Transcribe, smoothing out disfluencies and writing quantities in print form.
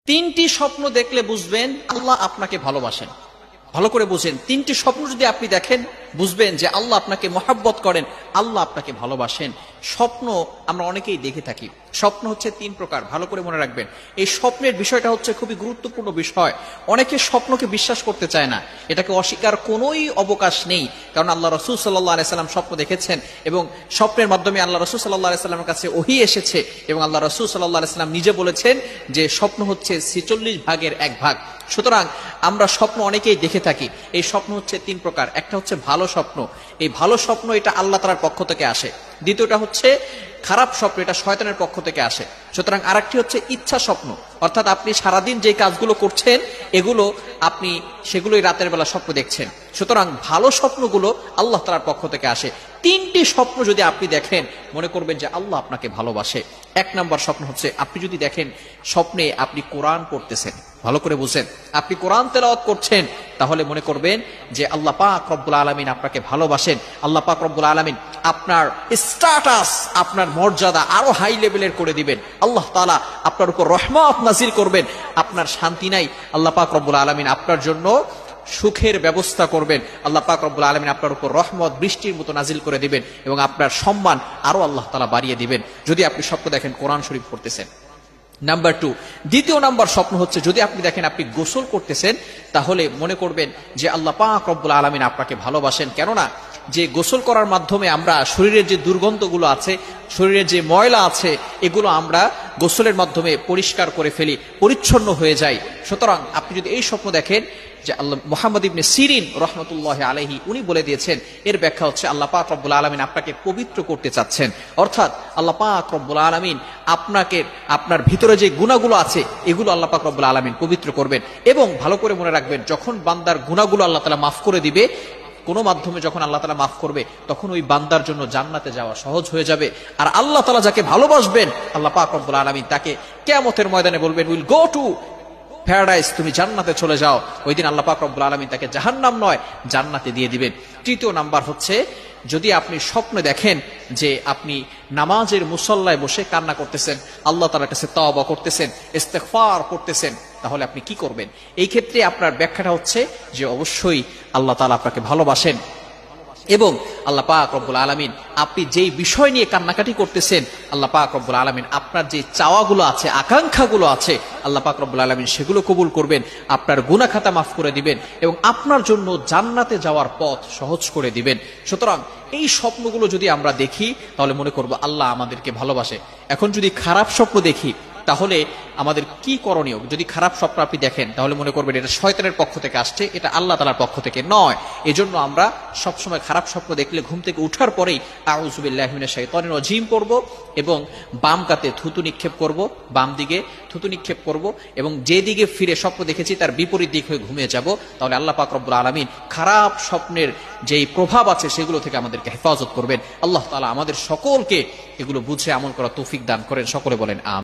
তিনটি স্বপ্ন দেখলে বুঝবেন আল্লাহ আপনাকে ভালোবাসেন। ভালো করে বুঝেন, তিনটি স্বপ্ন যদি আপনি দেখেন বুঝবেন যে আল্লাহ আপনাকে মহাব্বত করেন, আল্লাহ আপনাকে ভালোবাসেন। স্বপ্ন আমরা অনেকেই দেখে থাকি। স্বপ্ন হচ্ছে তিন প্রকার, ভালো করে মনে রাখবেন। এই স্বপ্নের বিষয়টা হচ্ছে খুবই গুরুত্বপূর্ণ বিষয়। অনেকে স্বপ্নকে বিশ্বাস করতে চায় না, এটাকে অস্বীকার কোনোই অবকাশ নেই। কারণ আল্লাহ রাসূল সাল্লাল্লাহু আলাইহি সাল্লাম স্বপ্ন দেখেছেন এবং স্বপ্নের মাধ্যমে আল্লাহ রাসূল সাল্লাল্লাহু আলাইহি সাল্লামের কাছে ওহী এসেছে এবং আল্লাহ রাসূল সাল্লাল্লাহু আলাইহি সাল্লাম নিজে বলেছেন যে স্বপ্ন হচ্ছে 46 ভাগের এক ভাগ। সুতরাং আমরা স্বপ্ন অনেকেই দেখে থাকি। এই স্বপ্ন হচ্ছে তিন প্রকার। একটা হচ্ছে ভালো স্বপ্ন, এই ভালো স্বপ্ন এটা আল্লাহ তাআলার পক্ষ থেকে আসে। দ্বিতীয়টা হচ্ছে খারাপ স্বপ্ন, এটা শয়তানের পক্ষ থেকে আসে। সুতরাং আরেকটি হচ্ছে ইচ্ছা স্বপ্ন, অর্থাৎ আপনি সারাদিন যে কাজগুলো করছেন এগুলো আপনি সেগুলোই রাতের বেলা স্বপ্ন দেখছেন। সুতরাং ভালো স্বপ্নগুলো আল্লাহ তাআলার পক্ষ থেকে আসে। তিনটি স্বপ্ন যদি আপনি দেখেন মনে করবেন যে আল্লাহ আপনাকে ভালোবাসে। এক নম্বর স্বপ্ন হচ্ছে আপনি যদি দেখেন স্বপ্নে আপনি কোরআন পড়তেছেন, ভালো করে বুঝেন, আপনি কোরআন তেলাওয়াত করছেন, তাহলে মনে করবেন যে আল্লাহ পাক রব্বুল আলামিন আপনাকে ভালোবাসেন। আল্লাহ পাক রব্বুল আলামিন আপনার স্ট্যাটাস, আপনার মর্যাদা আরো হাই লেভেলের করে দিবেন। আল্লাহ তাআলা আপনার উপর রহমত নাজিল করবেন। আপনার শান্তি নাই, আল্লাহ পাক রব্বুল আলামিন আপনার জন্য সুখের ব্যবস্থা করবেন। আল্লাহ পাক রব্বুল আলামিন আপনার উপর রহমত বৃষ্টির মতো নাজিল করে দিবেন এবং আপনার সম্মান আরো আল্লাহ তাআলা বাড়িয়ে দিবেন যদি আপনি স্বপ্ন দেখেন কোরআন শরীফ পড়তেছেন। নাম্বার 2, দ্বিতীয় নাম্বার স্বপ্ন হচ্ছে যদি আপনি দেখেন আপনি গোসল করতেছেন, তাহলে মনে করবেন যে আল্লাহ পাক রব্বুল আলামিন আপনাকে ভালোবাসেন। কেননা যে গোসল করার মাধ্যমে আমরা শরীরের যে দুর্গন্ধগুলো আছে, শরীরের যে ময়লা আছে, এগুলো আমরা গোসলের মাধ্যমে পরিষ্কার করে ফেলি, পরিচ্ছন্ন হয়ে যায়। সুতরাং আপনি যদি এই স্বপ্ন দেখেন, যে আল্লাহ মুহাম্মদ ইবনে সিরিন রাহমাতুল্লাহি আলাইহি উনি বলে দিয়েছেন, এর ব্যাখ্যা হচ্ছে আল্লাহ পাক রব্বুল আলামিন আপনাকে পবিত্র করতে চাচ্ছেন। অর্থাৎ আল্লাহ পাক রব্বুল আলামিন আপনাকে, আপনার ভিতরে যে গুনাহগুলো আছে এগুলো আল্লাহ পাক রব্বুল আলামিন পবিত্র করবেন। এবং ভালো করে মনে রাখবেন, যখন বান্দার গুনাহগুলো আল্লাহ তাআলা মাফ করে দিবে, কোন মাধ্যমে যখন আল্লাহ তাআলা মাফ করবে, তখন ওই বান্দার জন্য জান্নাতে যাওয়া সহজ হয়ে যাবে। আর আল্লাহ তাআলা যাকে ভালোবাসবেন আল্লাহ পাক রব্বুল আলামিন তাকে কিয়ামতের ময়দানে বলবেন, উইল গো টু প্যারাডাইস, তুমি জান্নাতে চলে যাও। ওই দিন আল্লাহ পাক রব্বুল আলামিন তাকে জাহান্নাম নয় জান্নাতে দিয়ে দিবেন। তৃতীয় নাম্বার হচ্ছে যদি আপনি স্বপ্নে দেখেন যে আপনি নামাজের মুসল্লায় বসে কান্না করতেছেন, আল্লাহ তাআলার কাছে তওবা করতেছেন, ইস্তেগফার করতেছেন, তাহলে আপনি কি করবেন? এই ক্ষেত্রে আপনার ব্যাখ্যাটা হচ্ছে যে অবশ্যই আল্লাহ তাআলা আপনাকে ভালোবাসেন এবং আল্লাহ পাক রব্বুল আলামিন আপনি যেই বিষয় নিয়ে কান্নাকাটি করতেছেন, আল্লাহ পাক রব্বুল আলামিন আপনার যে চাওয়াগুলো আছে, আকাঙ্ক্ষাগুলো আছে, আল্লাহ পাক রব্বুল আলামিন সেগুলো কবুল করবেন, আপনার গুনাহ খাতা মাফ করে দিবেন এবং আপনার জন্য জান্নাতে যাওয়ার পথ সহজ করে দিবেন। সুতরাং এই স্বপ্নগুলো যদি আমরা দেখি তাহলে মনে করব আল্লাহ আমাদেরকে ভালোবাসে। এখন যদি খারাপ স্বপ্ন দেখি তাহলে আমাদের কি করণীয়? যদি খারাপ স্বপ্ন আপনি দেখেন তাহলে মনে করবেন এটা শয়তানের পক্ষ থেকে আসছে, এটা আল্লাহ তাআলার পক্ষ থেকে নয়। এজন্য আমরা সবসময় খারাপ স্বপ্ন দেখলে ঘুম থেকে উঠার পরেই আউযু বিল্লাহি মিনাশ শাইতানির রাজিম পড়ব এবং বাম কাতে থুতু নিক্ষেপ করব, বাম দিকে থুতু নিক্ষেপ করব এবং যে দিকে ফিরে স্বপ্ন দেখেছি তার বিপরীত দিক হয়ে ঘুমিয়ে যাব। তাহলে আল্লাহ পাক রব্বুল আলামিন খারাপ স্বপ্নের যেই প্রভাব আছে সেগুলো থেকে আমাদেরকে হেফাজত করবেন। আল্লাহ তাআলা আমাদের সকলকে এগুলো বুঝে আমল করার তৌফিক দান করেন। সকলে বলেন আমিন।